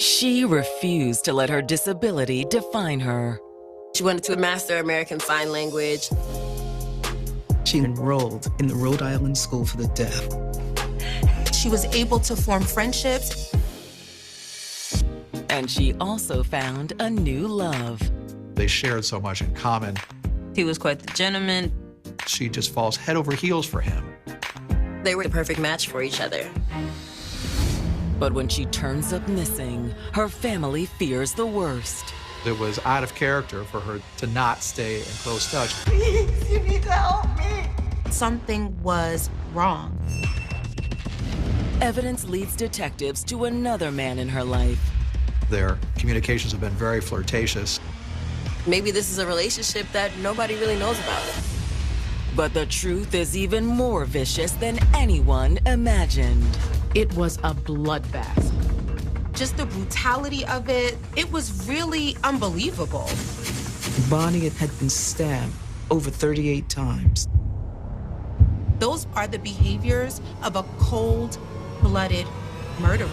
She refused to let her disability define her. She wanted to master American Sign Language. She enrolled in the Rhode Island School for the Deaf. She was able to form friendships. And she also found a new love. They shared so much in common. He was quite the gentleman. She just falls head over heels for him. They were the perfect match for each other. But when she turns up missing, her family fears the worst. It was out of character for her to not stay in close touch. Please, you need to help me. Something was wrong. Evidence leads detectives to another man in her life. Their communications have been very flirtatious. Maybe this is a relationship that nobody really knows about. But the truth is even more vicious than anyone imagined. It was a bloodbath. Just the brutality of it, it was really unbelievable. Bonnie had been stabbed over 38 times. Those are the behaviors of a cold-blooded murderer.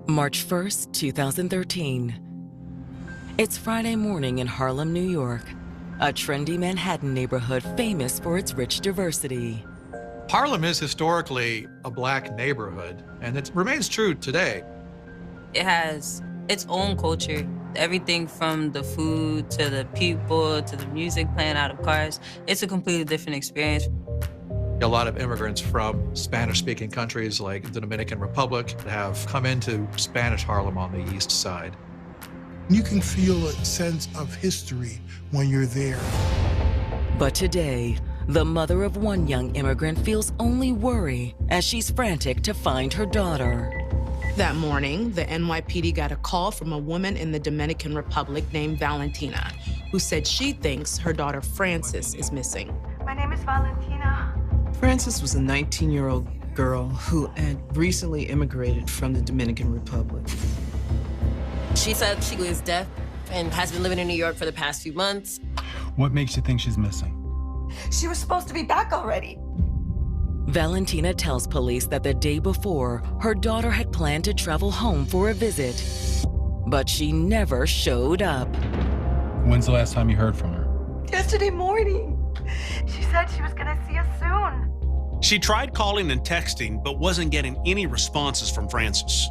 March 1st, 2013. It's Friday morning in Harlem, New York, a trendy Manhattan neighborhood famous for its rich diversity. Harlem is historically a black neighborhood, and it remains true today. It has its own culture. Everything from the food to the people to the music playing out of cars. It's a completely different experience. A lot of immigrants from Spanish-speaking countries like the Dominican Republic have come into Spanish Harlem on the east side. You can feel a sense of history when you're there. But today, the mother of one young immigrant feels only worry as she's frantic to find her daughter. That morning, the NYPD got a call from a woman in the Dominican Republic named Valentina, who said she thinks her daughter Frances is missing. My name is Valentina. Frances was a 19-year-old girl who had recently immigrated from the Dominican Republic. She said she was deaf and has been living in New York for the past few months. What makes you think she's missing? She was supposed to be back already. Valentina tells police that the day before, her daughter had planned to travel home for a visit, but she never showed up. When's the last time you heard from her? Yesterday morning. She said she was gonna see us soon. She tried calling and texting, but wasn't getting any responses from Frances.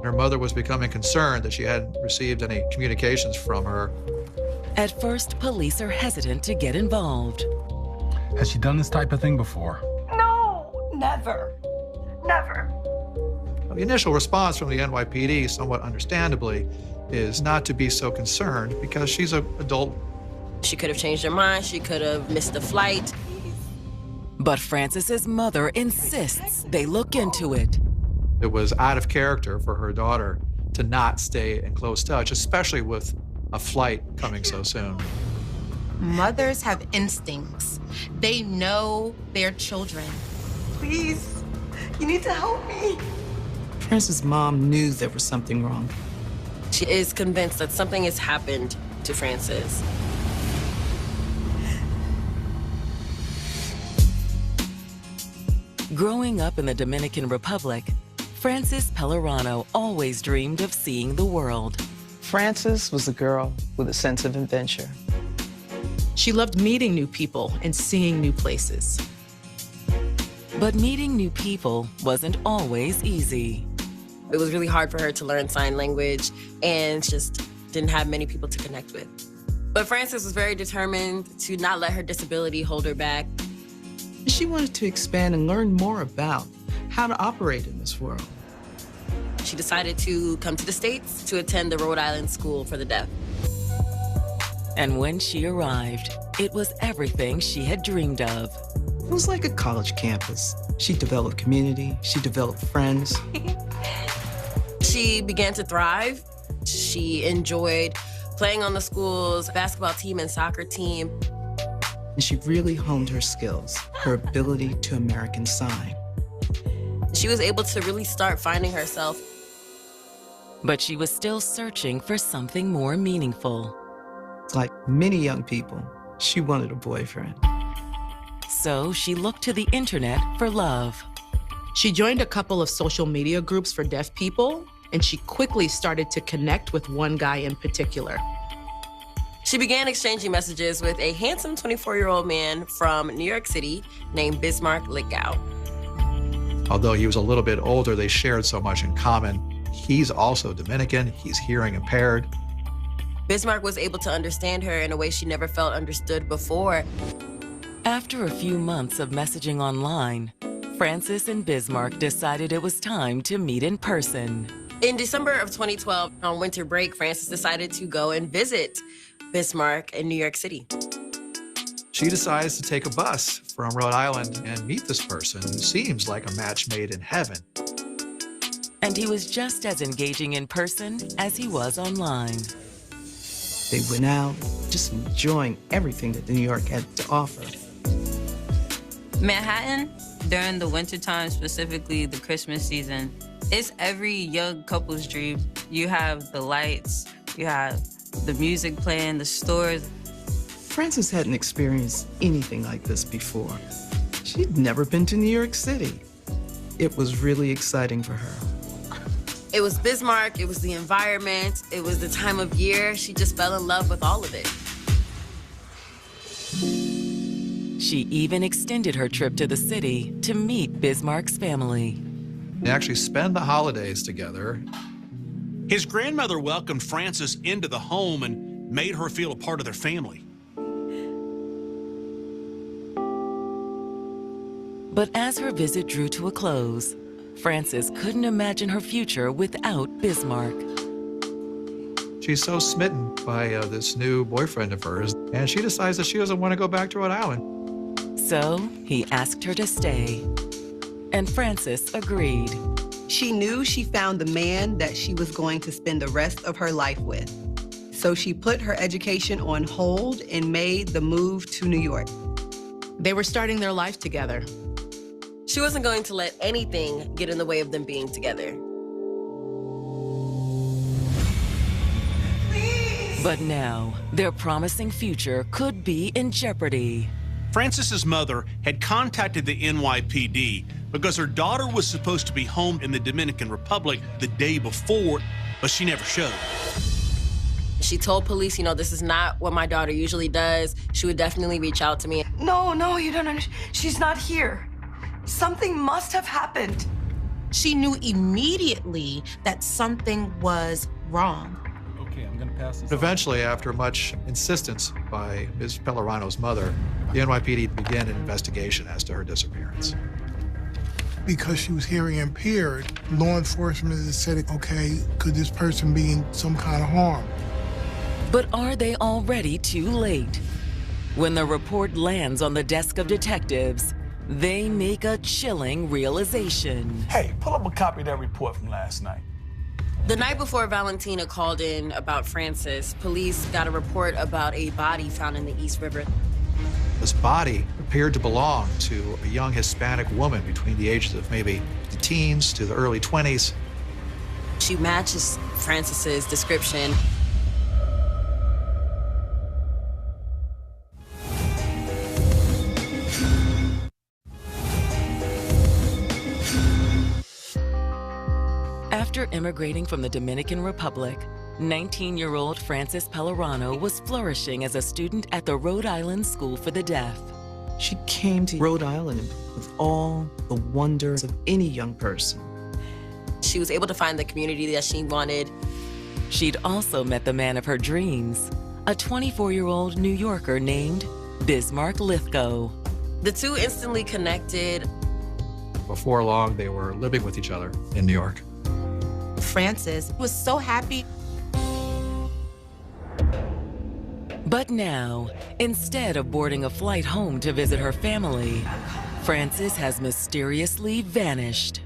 Her mother was becoming concerned that she hadn't received any communications from her. At first, police are hesitant to get involved. Has she done this type of thing before? No, never. Never. The initial response from the NYPD, somewhat understandably, is not to be so concerned because she's an adult. She could have changed her mind. She could have missed the flight. But Frances's mother insists they look into it. It was out of character for her daughter to not stay in close touch, especially with a flight coming so soon. Mothers have instincts. They know their children. Please, you need to help me. Frances' mom knew there was something wrong. She is convinced that something has happened to Frances. Growing up in the Dominican Republic, Frances Pellerano always dreamed of seeing the world. Frances was a girl with a sense of adventure. She loved meeting new people and seeing new places. But meeting new people wasn't always easy. It was really hard for her to learn sign language and just didn't have many people to connect with. But Frances was very determined to not let her disability hold her back. She wanted to expand and learn more about how to operate in this world. She decided to come to the States to attend the Rhode Island School for the Deaf. And when she arrived, it was everything she had dreamed of. It was like a college campus. She developed community, she developed friends. She began to thrive. She enjoyed playing on the school's basketball team and soccer team. And she really honed her skills, her ability to American Sign. She was able to really start finding herself. But she was still searching for something more meaningful. Like many young people, she wanted a boyfriend. So she looked to the internet for love. She joined a couple of social media groups for deaf people, and she quickly started to connect with one guy in particular. She began exchanging messages with a handsome 24-year-old man from New York City named Bismarck Litgow. Although he was a little bit older, they shared so much in common. He's also Dominican, he's hearing impaired. Bismarck was able to understand her in a way she never felt understood before. After a few months of messaging online, Frances and Bismarck decided it was time to meet in person. In December of 2012, on winter break, Frances decided to go and visit Bismarck in New York City. She decides to take a bus from Rhode Island and meet this person who seems like a match made in heaven. And he was just as engaging in person as he was online. They went out, just enjoying everything that New York had to offer. Manhattan, during the wintertime, specifically the Christmas season, it's every young couple's dream. You have the lights, you have the music playing, the stores. Frances hadn't experienced anything like this before. She'd never been to New York City. It was really exciting for her. It was Bismarck, it was the environment, it was the time of year. She just fell in love with all of it. She even extended her trip to the city to meet Bismarck's family. They actually spend the holidays together. His grandmother welcomed Frances into the home and made her feel a part of their family. But as her visit drew to a close, Frances couldn't imagine her future without Bismarck. She's so smitten by this new boyfriend of hers, and she decides that she doesn't want to go back to Rhode Island. So he asked her to stay, and Frances agreed. She knew she found the man that she was going to spend the rest of her life with. So she put her education on hold and made the move to New York. They were starting their life together. She wasn't going to let anything get in the way of them being together. But now, their promising future could be in jeopardy. Frances's mother had contacted the NYPD because her daughter was supposed to be home in the Dominican Republic the day before, but she never showed. She told police, this is not what my daughter usually does. She would definitely reach out to me. No, you don't understand. She's not here. Something must have happened. She knew immediately that something was wrong. Okay, I'm gonna pass this. Eventually, after much insistence by Ms. Pellerano's mother, the NYPD began an investigation as to her disappearance. Because she was hearing impaired, law enforcement has said, okay, could this person be in some kind of harm? But are they already too late? When the report lands on the desk of detectives, they make a chilling realization. Hey, pull up a copy of that report from last night. The night before Valentina called in about Frances, police got a report about a body found in the East River. This body appeared to belong to a young Hispanic woman between the ages of maybe the teens to the early 20s. She matches Frances's description. After immigrating from the Dominican Republic, 19-year-old Frances Pellerano was flourishing as a student at the Rhode Island School for the Deaf. She came to Rhode Island with all the wonders of any young person. She was able to find the community that she wanted. She'd also met the man of her dreams, a 24-year-old New Yorker named Bismarck Litgow. The two instantly connected. Before long, they were living with each other in New York. Frances was so happy. But now, instead of boarding a flight home to visit her family, Frances has mysteriously vanished.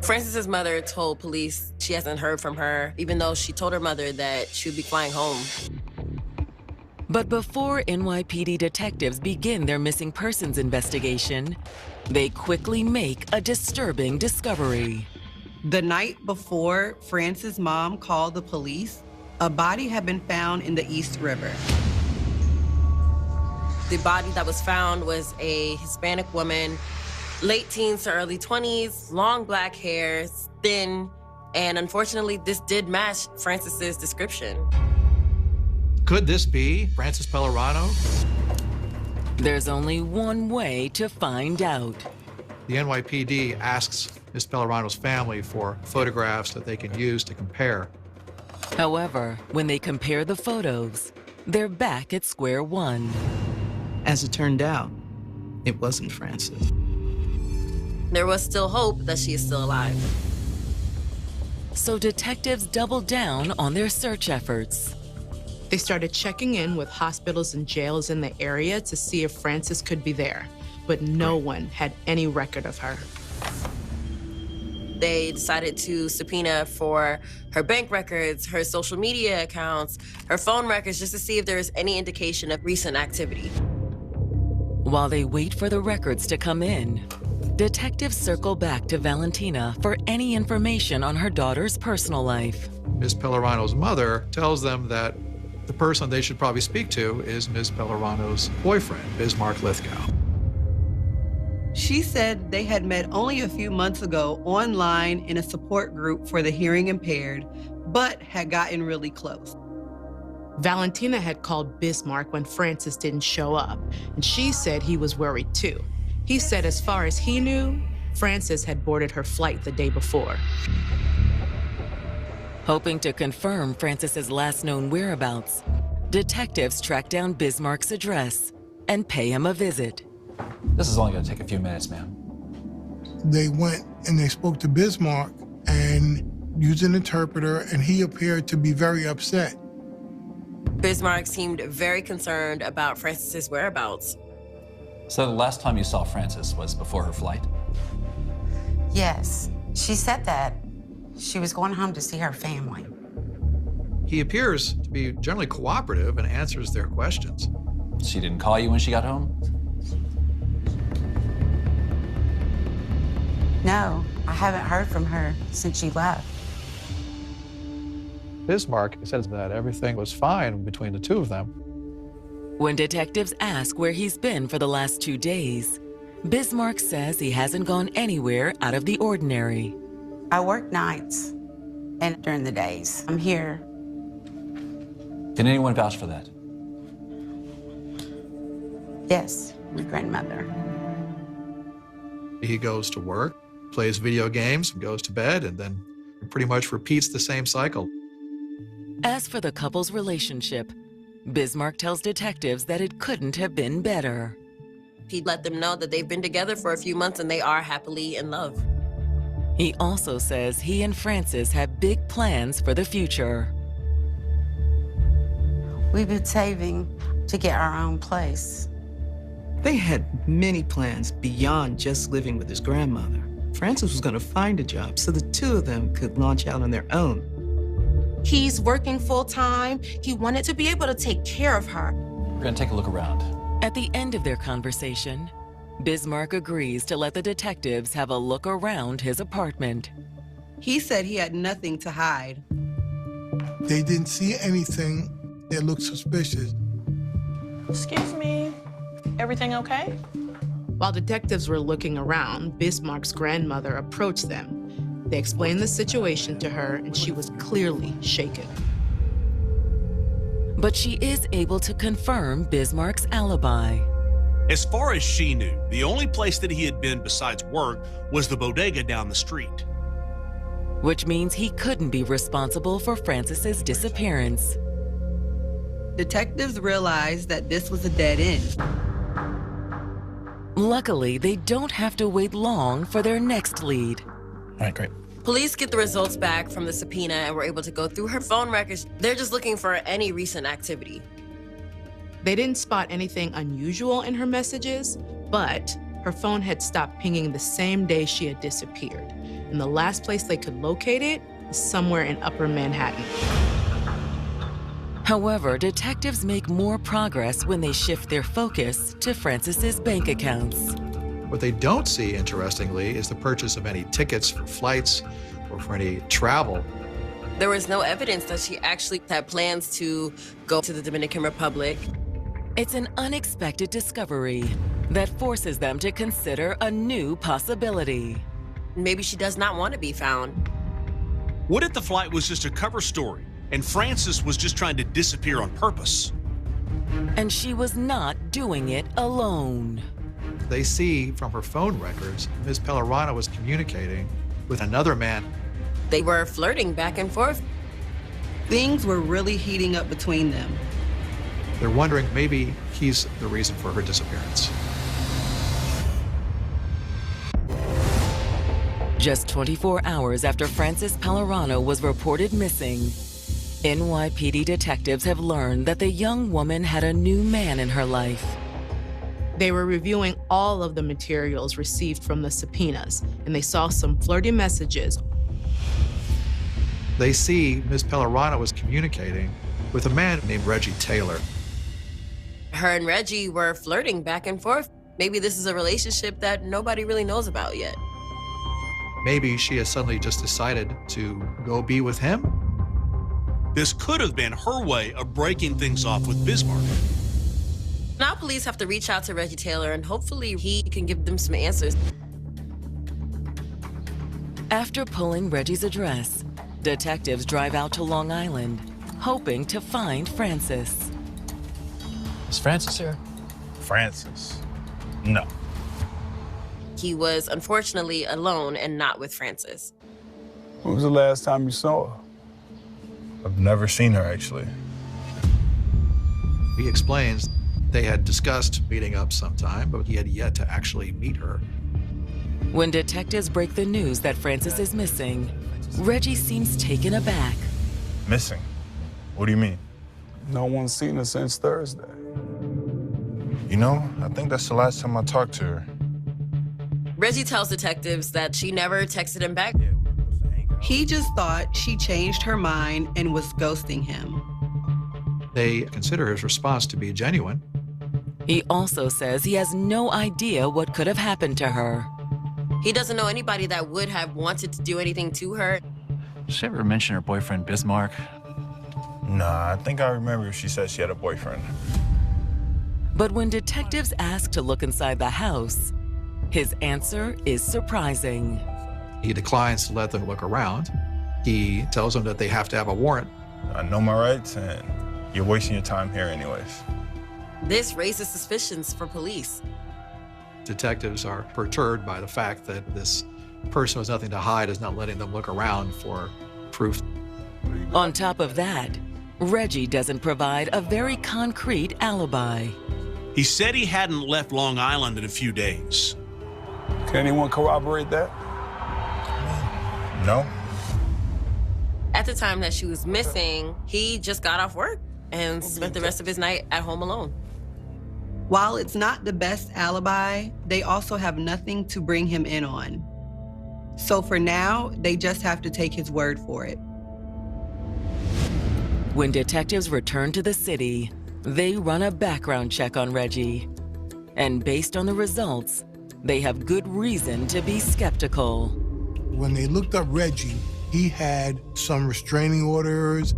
Frances's mother told police she hasn't heard from her, even though she told her mother that she would be flying home. But before NYPD detectives begin their missing persons investigation, they quickly make a disturbing discovery. The night before Frances' mom called the police, a body had been found in the East River. The body that was found was a Hispanic woman, late teens to early 20s, long black hair, thin, and unfortunately, this did match Frances's description. Could this be Frances Pellerano? There's only one way to find out. The NYPD asks Ms. Pellerano's family for photographs that they can use to compare. However, when they compare the photos, they're back at square one. As it turned out, it wasn't Frances. There was still hope that she is still alive. So detectives doubled down on their search efforts. They started checking in with hospitals and jails in the area to see if Frances could be there, but no one had any record of her. They decided to subpoena for her bank records, her social media accounts, her phone records, just to see if there was any indication of recent activity. While they wait for the records to come in, detectives circle back to Valentina for any information on her daughter's personal life. Ms. Pellerano's mother tells them that the person they should probably speak to is Ms. Pellerano's boyfriend, Bismarck Lithgow. She said they had met only a few months ago online in a support group for the hearing impaired, but had gotten really close. Valentina had called Bismarck when Frances didn't show up, and she said he was worried too. He said as far as he knew, Frances had boarded her flight the day before. Hoping to confirm Frances's last known whereabouts, detectives track down Bismarck's address and pay him a visit. This is only going to take a few minutes, ma'am. They went and they spoke to Bismarck and used an interpreter, and he appeared to be very upset. Bismarck seemed very concerned about Frances's whereabouts. So the last time you saw Frances was before her flight? Yes, she said that. She was going home to see her family. He appears to be generally cooperative and answers their questions. She didn't call you when she got home? No, I haven't heard from her since she left. Bismarck says that everything was fine between the two of them. When detectives ask where he's been for the last 2 days, Bismarck says he hasn't gone anywhere out of the ordinary. I work nights and during the days. I'm here. Can anyone vouch for that? Yes, my grandmother. He goes to work, plays video games, goes to bed, and then pretty much repeats the same cycle. As for the couple's relationship, Bismarck tells detectives that it couldn't have been better. He let them know that they've been together for a few months and they are happily in love. He also says he and Frances have big plans for the future. We've been saving to get our own place. They had many plans beyond just living with his grandmother. Frances was going to find a job so the two of them could launch out on their own. He's working full-time. He wanted to be able to take care of her. We're going to take a look around. At the end of their conversation, Bismarck agrees to let the detectives have a look around his apartment. He said he had nothing to hide. They didn't see anything that looked suspicious. Excuse me, everything okay? While detectives were looking around, Bismarck's grandmother approached them. They explained the situation to her, and she was clearly shaken. But she is able to confirm Bismarck's alibi. As far as she knew, the only place that he had been besides work was the bodega down the street. Which means he couldn't be responsible for Frances's disappearance. Detectives realized that this was a dead end. Luckily, they don't have to wait long for their next lead. All right, great. Police get the results back from the subpoena and were able to go through her phone records. They're just looking for any recent activity. They didn't spot anything unusual in her messages, but her phone had stopped pinging the same day she had disappeared. And the last place they could locate it is somewhere in Upper Manhattan. However, detectives make more progress when they shift their focus to Frances's bank accounts. What they don't see, interestingly, is the purchase of any tickets for flights or for any travel. There was no evidence that she actually had plans to go to the Dominican Republic. It's an unexpected discovery that forces them to consider a new possibility. Maybe she does not want to be found. What if the flight was just a cover story and Frances was just trying to disappear on purpose? And she was not doing it alone. They see from her phone records, Ms. Pellerano was communicating with another man. They were flirting back and forth. Things were really heating up between them. They're wondering maybe he's the reason for her disappearance. Just 24 hours after Frances Pellerano was reported missing, NYPD detectives have learned that the young woman had a new man in her life. They were reviewing all of the materials received from the subpoenas, and they saw some flirty messages. They see Ms. Pellerano was communicating with a man named Reggie Taylor. Her and Reggie were flirting back and forth. Maybe this is a relationship that nobody really knows about yet. Maybe she has suddenly just decided to go be with him. This could have been her way of breaking things off with Bismarck. Now police have to reach out to Reggie Taylor and hopefully he can give them some answers. After pulling Reggie's address, detectives drive out to Long Island, hoping to find Frances. Is Frances here? Frances? No. He was unfortunately alone and not with Frances. When was the last time you saw her? I've never seen her, actually. He explains they had discussed meeting up sometime, but he had yet to actually meet her. When detectives break the news that Frances is missing, Reggie seems taken aback. Missing? What do you mean? No one's seen her since Thursday. You know, I think that's the last time I talked to her. Reggie tells detectives that she never texted him back. He just thought she changed her mind and was ghosting him. They consider his response to be genuine. He also says he has no idea what could have happened to her. He doesn't know anybody that would have wanted to do anything to her. Did she ever mention her boyfriend, Bismarck? Nah, I think I remember she said she had a boyfriend. But when detectives ask to look inside the house, his answer is surprising. He declines to let them look around. He tells them that they have to have a warrant. I know my rights, and you're wasting your time here anyways. This raises suspicions for police. Detectives are perturbed by the fact that this person with nothing to hide is not letting them look around for proof. On top of that, Reggie doesn't provide a very concrete alibi. He said he hadn't left Long Island in a few days. Can anyone corroborate that? No. At the time that she was missing, he just got off work and spent the rest of his night at home alone. While it's not the best alibi, they also have nothing to bring him in on. So for now, they just have to take his word for it. When detectives return to the city, they run a background check on Reggie. And based on the results, they have good reason to be skeptical. When they looked up Reggie, he had some restraining orders.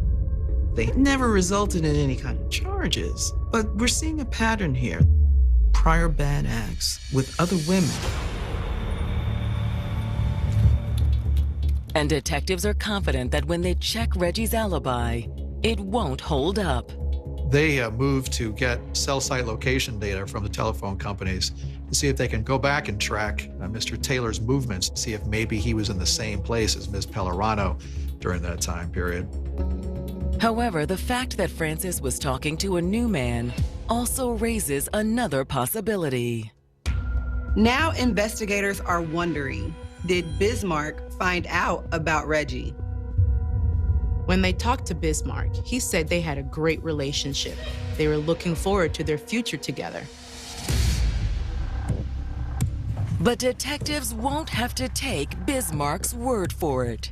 They never resulted in any kind of charges, but we're seeing a pattern here. Prior bad acts with other women. And detectives are confident that when they check Reggie's alibi, it won't hold up. They move to get cell site location data from the telephone companies to see if they can go back and track Mr. Taylor's movements, see if maybe he was in the same place as Ms. Pellerano during that time period. However, the fact that Frances was talking to a new man also raises another possibility. Now investigators are wondering, did Bismarck find out about Reggie? When they talked to Bismarck, he said they had a great relationship. They were looking forward to their future together. But detectives won't have to take Bismarck's word for it.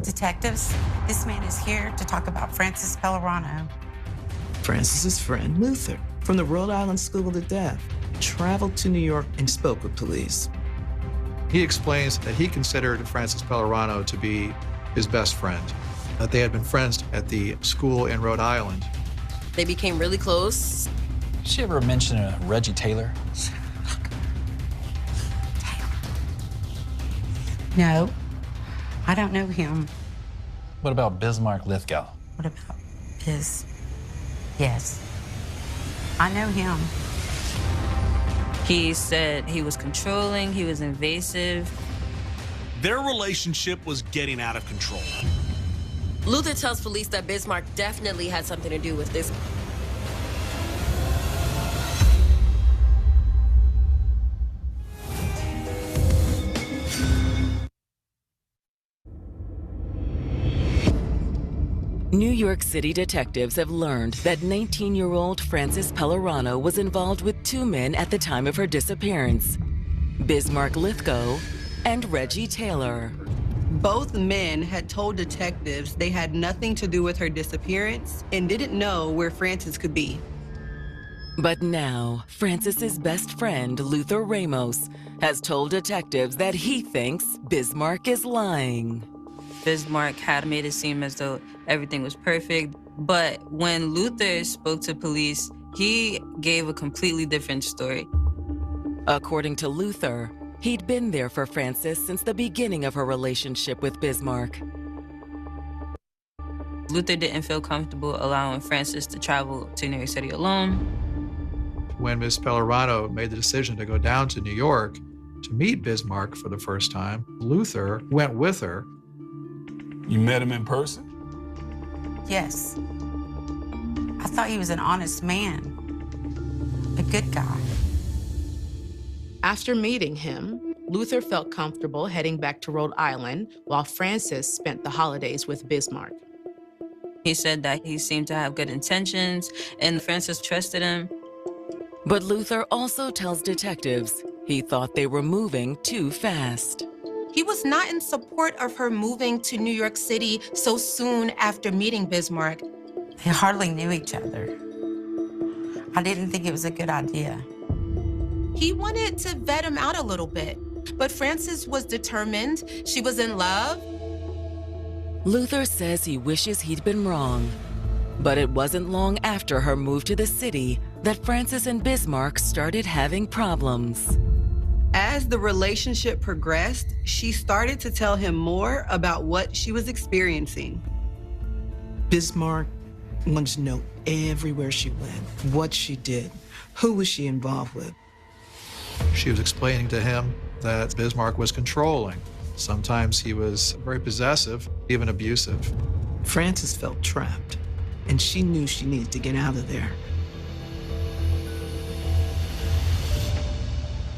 Detectives, this man is here to talk about Frances Pellerano. Frances's friend, Luther, from the Rhode Island School of the Deaf, traveled to New York and spoke with police. He explains that he considered Frances Pellerano to be his best friend, that they had been friends at the school in Rhode Island. They became really close. Did she ever mention Reggie Taylor? No, I don't know him. What about Bismarck Lithgow? What about Biz? Yes, I know him. He said he was controlling, he was invasive. Their relationship was getting out of control. Luther tells police that Bismarck definitely had something to do with this. New York City detectives have learned that 19-year-old Frances Pellerano was involved with two men at the time of her disappearance, Bismarck Lithgow and Reggie Taylor. Both men had told detectives they had nothing to do with her disappearance and didn't know where Frances could be. But now, Frances's best friend, Luther Ramos, has told detectives that he thinks Bismarck is lying. Bismarck had made it seem as though everything was perfect, but when Luther spoke to police, he gave a completely different story. According to Luther, he'd been there for Frances since the beginning of her relationship with Bismarck. Luther didn't feel comfortable allowing Frances to travel to New York City alone. When Ms. Pellerano made the decision to go down to New York to meet Bismarck for the first time, Luther went with her. You met him in person? Yes. I thought he was an honest man, a good guy. After meeting him, Luther felt comfortable heading back to Rhode Island while Frances spent the holidays with Bismarck. He said that he seemed to have good intentions and Frances trusted him. But Luther also tells detectives he thought they were moving too fast. He was not in support of her moving to New York City so soon after meeting Bismarck. They hardly knew each other. I didn't think it was a good idea. He wanted to vet him out a little bit, but Frances was determined. She was in love. Luther says he wishes he'd been wrong. But it wasn't long after her move to the city that Frances and Bismarck started having problems. As the relationship progressed, she started to tell him more about what she was experiencing. Bismarck wanted to know everywhere she went, what she did, who was she involved with. She was explaining to him that Bismarck was controlling. Sometimes he was very possessive, even abusive. Frances felt trapped, and she knew she needed to get out of there.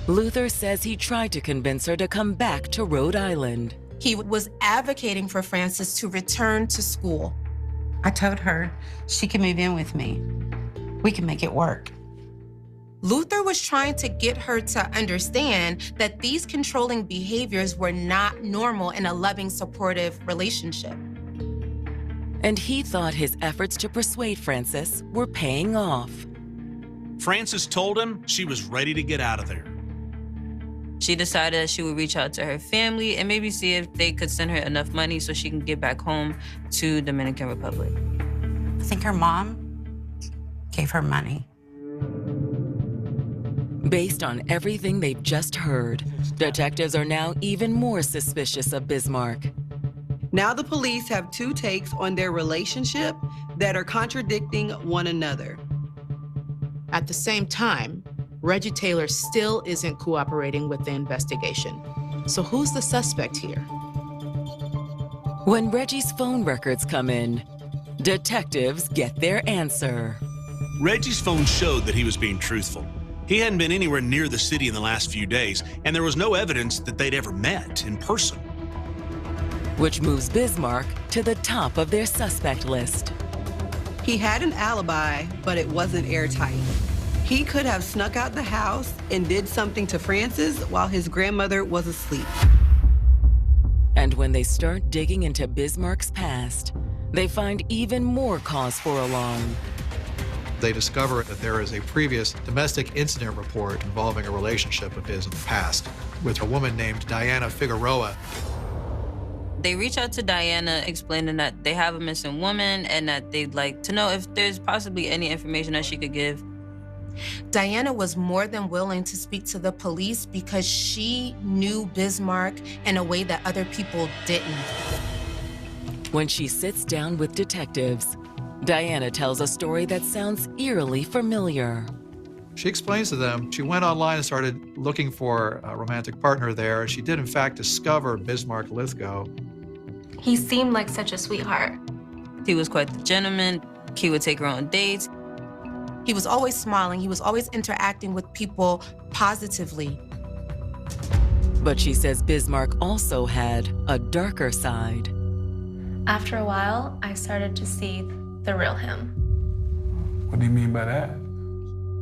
Luther says he tried to convince her to come back to Rhode Island. He was advocating for Frances to return to school. I told her she could move in with me. We can make it work. Luther was trying to get her to understand that these controlling behaviors were not normal in a loving, supportive relationship. And he thought his efforts to persuade Frances were paying off. Frances told him she was ready to get out of there. She decided that she would reach out to her family and maybe see if they could send her enough money so she can get back home to Dominican Republic. I think her mom gave her money. Based on everything they've just heard, detectives are now even more suspicious of Bismarck. Now the police have two takes on their relationship that are contradicting one another. At the same time, Reggie Taylor still isn't cooperating with the investigation. So who's the suspect here? When Reggie's phone records come in, detectives get their answer. Reggie's phone showed that he was being truthful. He hadn't been anywhere near the city in the last few days, and there was no evidence that they'd ever met in person. Which moves Bismarck to the top of their suspect list. He had an alibi, but it wasn't airtight. He could have snuck out the house and did something to Frances while his grandmother was asleep. And when they start digging into Bismarck's past, they find even more cause for alarm. They discover that there is a previous domestic incident report involving a relationship of his in the past with a woman named Diana Figueroa. They reach out to Diana explaining that they have a missing woman and that they'd like to know if there's possibly any information that she could give. Diana was more than willing to speak to the police because she knew Bismarck in a way that other people didn't. When she sits down with detectives, Diana tells a story that sounds eerily familiar. She explains to them she went online and started looking for a romantic partner there. She did, in fact, discover Bismarck Lithgow. He seemed like such a sweetheart. He was quite the gentleman. He would take her on dates. He was always smiling. He was always interacting with people positively. But she says Bismarck also had a darker side. After a while, I started to see the real him. What do you mean by that?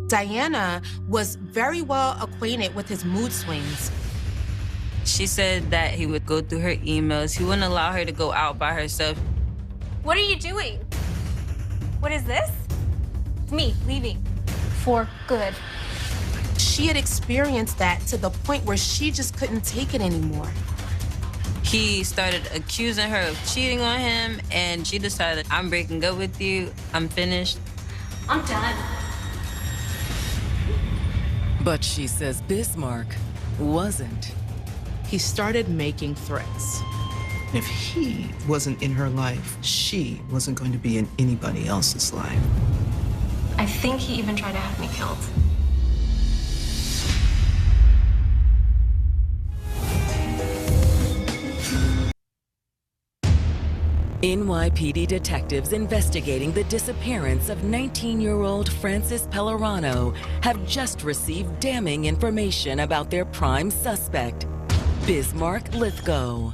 Diana was very well acquainted with his mood swings. She said that he would go through her emails. He wouldn't allow her to go out by herself. What are you doing? What is this? It's me leaving. For good. She had experienced that to the point where she just couldn't take it anymore. He started accusing her of cheating on him, and she decided, I'm breaking up with you. I'm finished. I'm done. But she says Bismarck wasn't. He started making threats. If he wasn't in her life, she wasn't going to be in anybody else's life. I think he even tried to have me killed. NYPD detectives investigating the disappearance of 19-year-old Frances Pellerano have just received damning information about their prime suspect, Bismarck Lithgow.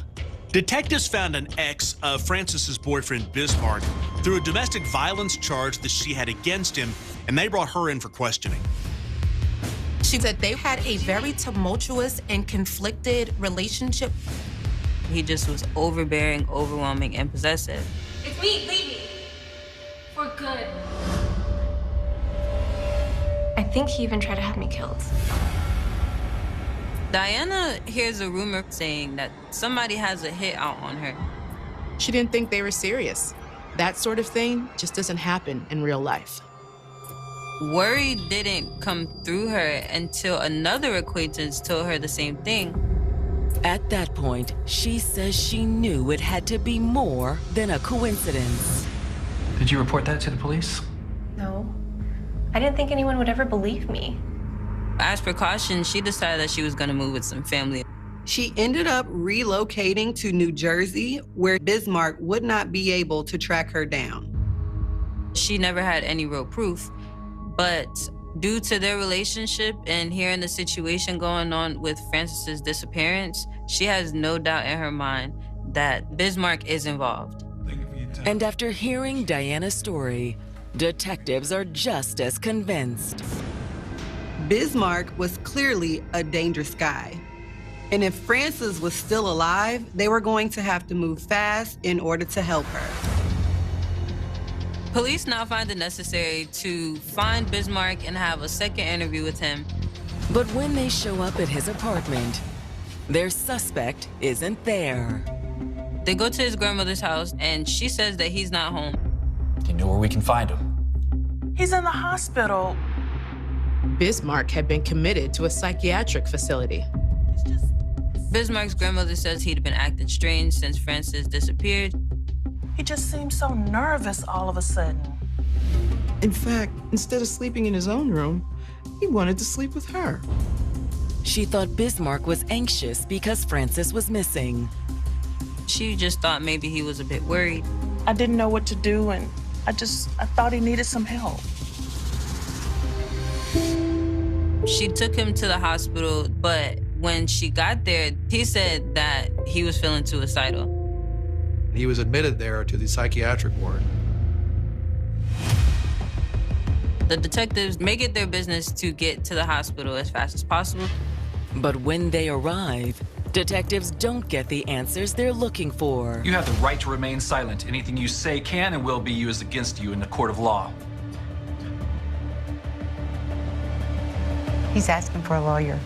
Detectives found an ex of Frances's boyfriend, Bismarck, through a domestic violence charge that she had against him, and they brought her in for questioning. She said they had a very tumultuous and conflicted relationship. He just was overbearing, overwhelming, and possessive. It's me leaving. For good. I think he even tried to have me killed. Diana hears a rumor saying that somebody has a hit out on her. She didn't think they were serious. That sort of thing just doesn't happen in real life. Worry didn't come through her until another acquaintance told her the same thing. At that point, she says she knew it had to be more than a coincidence. Did you report that to the police? No. I didn't think anyone would ever believe me. As precaution, she decided that she was going to move with some family. She ended up relocating to New Jersey, where Bismarck would not be able to track her down. She never had any real proof, but due to their relationship and hearing the situation going on with Frances's disappearance, she has no doubt in her mind that Bismarck is involved. And after hearing Diana's story, detectives are just as convinced. Bismarck was clearly a dangerous guy. And if Frances was still alive, they were going to have to move fast in order to help her. Police now find it necessary to find Bismarck and have a second interview with him. But when they show up at his apartment, their suspect isn't there. They go to his grandmother's house, and she says that he's not home. Do you know where we can find him? He's in the hospital. Bismarck had been committed to a psychiatric facility. Bismarck's grandmother says he'd been acting strange since Frances disappeared. He just seemed so nervous all of a sudden. In fact, instead of sleeping in his own room, he wanted to sleep with her. She thought Bismarck was anxious because Frances was missing. She just thought maybe he was a bit worried. I didn't know what to do, and I thought he needed some help. She took him to the hospital, but when she got there, he said that he was feeling suicidal. He was admitted there to the psychiatric ward. The detectives make it their business to get to the hospital as fast as possible. But when they arrive, detectives don't get the answers they're looking for. You have the right to remain silent. Anything you say can and will be used against you in the court of law. He's asking for a lawyer.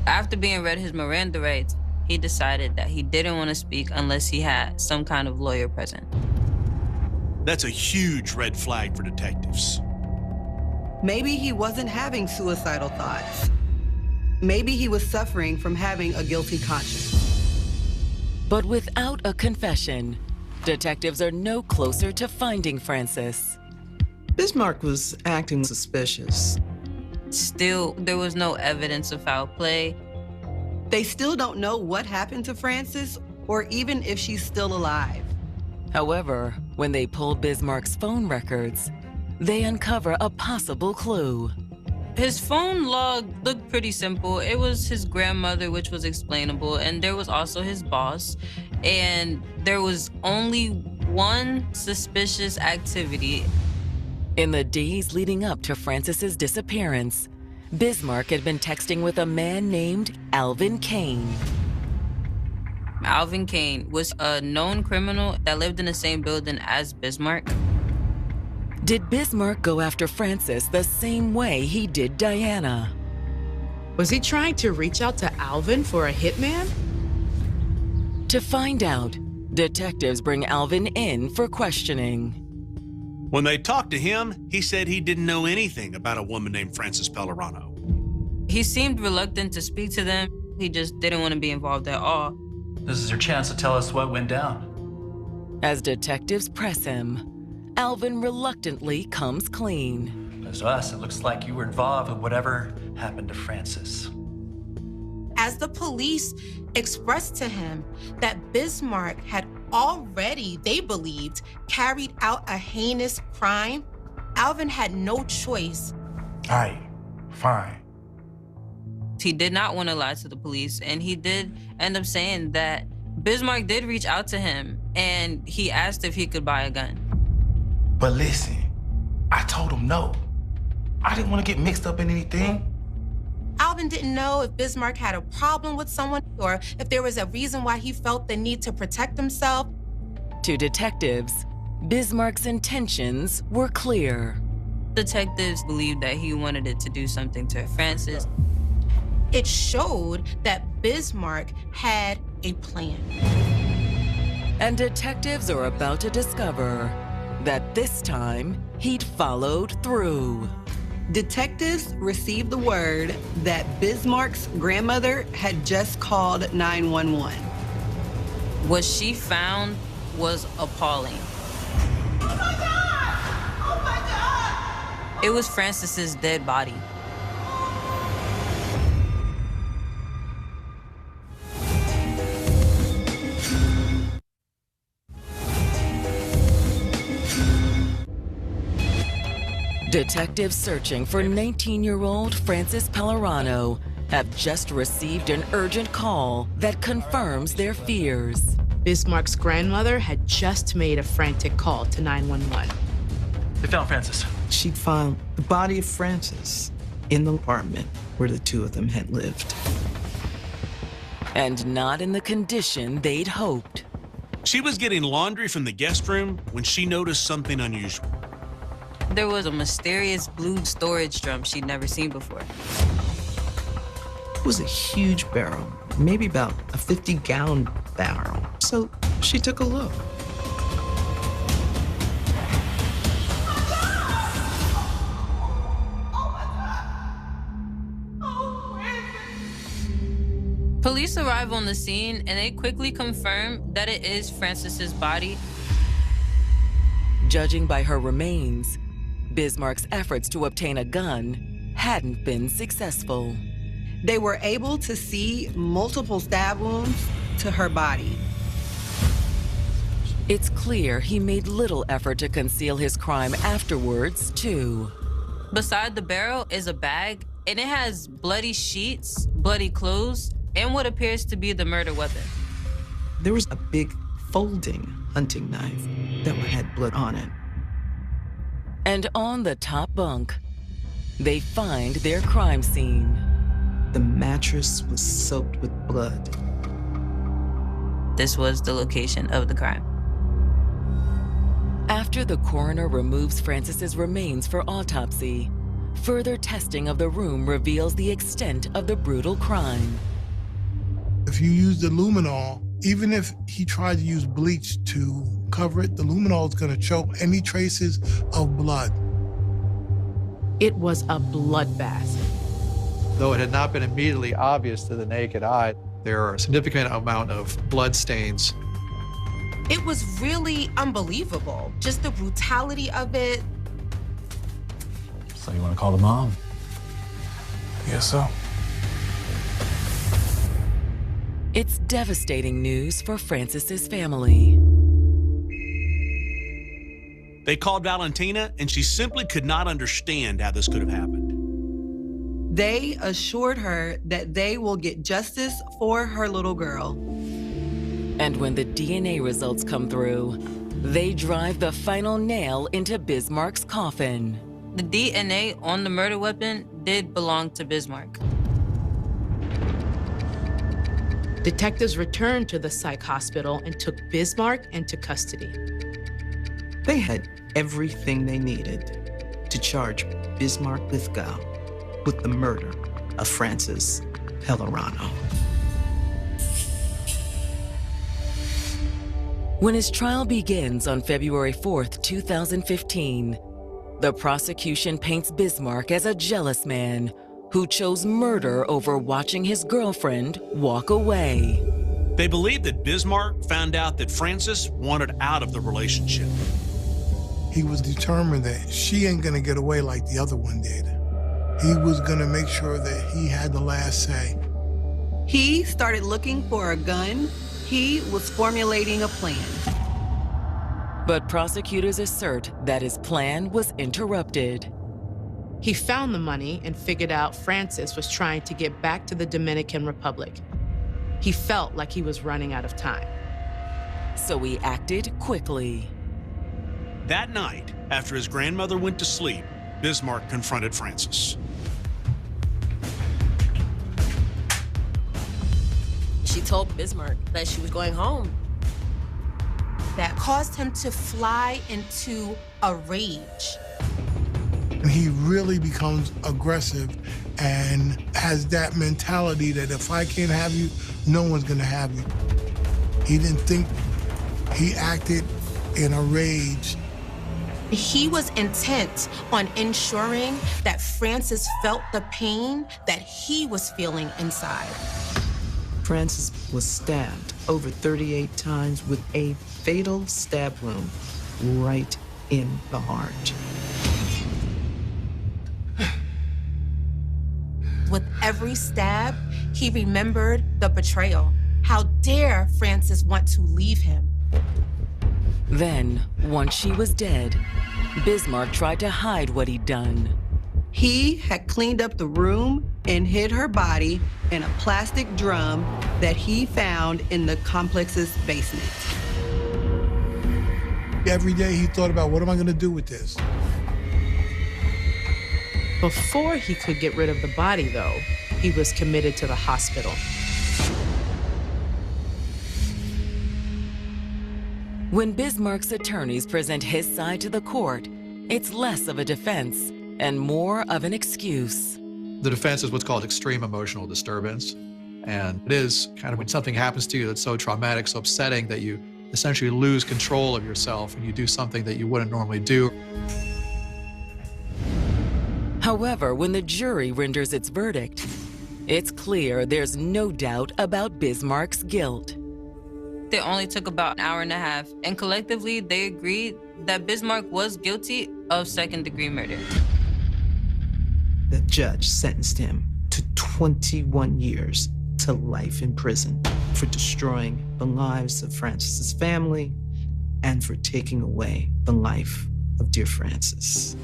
After being read his Miranda rights, he decided that he didn't want to speak unless he had some kind of lawyer present. That's a huge red flag for detectives. Maybe he wasn't having suicidal thoughts. Maybe he was suffering from having a guilty conscience. But without a confession, detectives are no closer to finding Francis. Bismarck was acting suspicious. Still, there was no evidence of foul play. They still don't know what happened to Frances or even if she's still alive. However, when they pull Bismarck's phone records, they uncover a possible clue. His phone log looked pretty simple. It was his grandmother, which was explainable, and there was also his boss. And there was only one suspicious activity. In the days leading up to Francis's disappearance, Bismarck had been texting with a man named Alvin Kane. Alvin Kane was a known criminal that lived in the same building as Bismarck. Did Bismarck go after Francis the same way he did Diana? Was he trying to reach out to Alvin for a hitman? To find out, detectives bring Alvin in for questioning. When they talked to him, he said he didn't know anything about a woman named Frances Pellerano. He seemed reluctant to speak to them. He just didn't want to be involved at all. This is your chance to tell us what went down. As detectives press him, Alvin reluctantly comes clean. As to us, it looks like you were involved with whatever happened to Frances. As the police expressed to him that Bismarck had already, they believed, carried out a heinous crime, Alvin had no choice. All right, fine. He did not want to lie to the police, and he did end up saying that Bismarck did reach out to him, and he asked if he could buy a gun. But listen, I told him no. I didn't want to get mixed up in anything. Alvin didn't know if Bismarck had a problem with someone or if there was a reason why he felt the need to protect himself. To detectives, Bismarck's intentions were clear. Detectives believed that he wanted it to do something to Frances. It showed that Bismarck had a plan. And detectives are about to discover that this time he'd followed through. Detectives received the word that Bismarck's grandmother had just called 911. What she found was appalling. Oh my God! Oh my God! It was Frances's dead body. Detectives searching for 19-year-old Frances Pellerano have just received an urgent call that confirms their fears. Bismarck's grandmother had just made a frantic call to 911. They found Frances. She'd found the body of Frances in the apartment where the two of them had lived. And not in the condition they'd hoped. She was getting laundry from the guest room when she noticed something unusual. There was a mysterious blue storage drum she'd never seen before. It was a huge barrel, maybe about a 50-gallon barrel. So she took a look. Police arrive on the scene and they quickly confirm that it is Frances's body. Judging by her remains, Bismarck's efforts to obtain a gun hadn't been successful. They were able to see multiple stab wounds to her body. It's clear he made little effort to conceal his crime afterwards, too. Beside the barrel is a bag, and it has bloody sheets, bloody clothes, and what appears to be the murder weapon. There was a big folding hunting knife that had blood on it. And on the top bunk, they find their crime scene. The mattress was soaked with blood. This was the location of the crime. After the coroner removes Frances's remains for autopsy, Further testing of the room reveals the extent of the brutal crime. If you use the luminol, even if he tried to use bleach to cover it, the luminol is going to choke any traces of blood. It was a bloodbath. Though it had not been immediately obvious to the naked eye, there are a significant amount of blood stains. It was really unbelievable. Just the brutality of it. So you want to call the mom? Yes, so. It's devastating news for Frances's family. They called Valentina, and she simply could not understand how this could have happened. They assured her that they will get justice for her little girl. And when the DNA results come through, they drive the final nail into Bismarck's coffin. The DNA on the murder weapon did belong to Bismarck. Detectives returned to the psych hospital and took Bismarck into custody. They had everything they needed to charge Bismarck Lithgow with the murder of Frances Pellerano. When his trial begins on February 4th, 2015, the prosecution paints Bismarck as a jealous man who chose murder over watching his girlfriend walk away. They believe that Bismarck found out that Frances wanted out of the relationship. He was determined that she ain't gonna get away like the other one did. He was gonna make sure that he had the last say. He started looking for a gun. He was formulating a plan. But prosecutors assert that his plan was interrupted. He found the money and figured out Frances was trying to get back to the Dominican Republic. He felt like he was running out of time. So he acted quickly. That night, after his grandmother went to sleep, Bismarck confronted Frances. She told Bismarck that she was going home. That caused him to fly into a rage. And he really becomes aggressive and has that mentality that if I can't have you, no one's gonna have you. He didn't think, he acted in a rage. He was intent on ensuring that Frances felt the pain that he was feeling inside. Frances was stabbed over 38 times with a fatal stab wound right in the heart. With every stab, he remembered the betrayal. How dare Frances want to leave him? Then, once she was dead, Bismarck tried to hide what he'd done. He had cleaned up the room and hid her body in a plastic drum that he found in the complex's basement. Every day he thought about, what am I gonna do with this? Before he could get rid of the body, though, he was committed to the hospital. When Bismarck's attorneys present his side to the court, it's less of a defense and more of an excuse. The defense is what's called extreme emotional disturbance. And it is kind of when something happens to you that's so traumatic, so upsetting that you essentially lose control of yourself and you do something that you wouldn't normally do. However, when the jury renders its verdict, it's clear there's no doubt about Bismarck's guilt. They only took about an hour and a half, and collectively they agreed that Bismarck was guilty of second-degree murder. The judge sentenced him to 21 years to life in prison for destroying the lives of Frances's family and for taking away the life of dear Frances.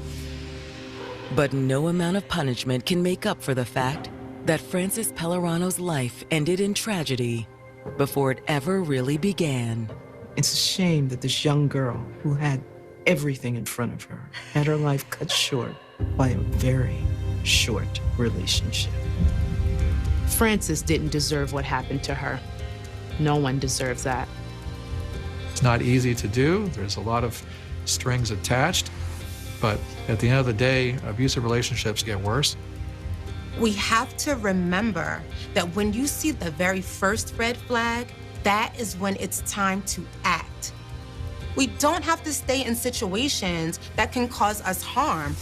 But no amount of punishment can make up for the fact that Frances Pellerano's life ended in tragedy before it ever really began. It's a shame that this young girl who had everything in front of her had her life cut short by a very short relationship. Frances didn't deserve what happened to her. No one deserves that. It's not easy to do. There's a lot of strings attached, but At the end of the day, abusive relationships get worse. We have to remember that when you see the very first red flag, that is when it's time to act. We don't have to stay in situations that can cause us harm.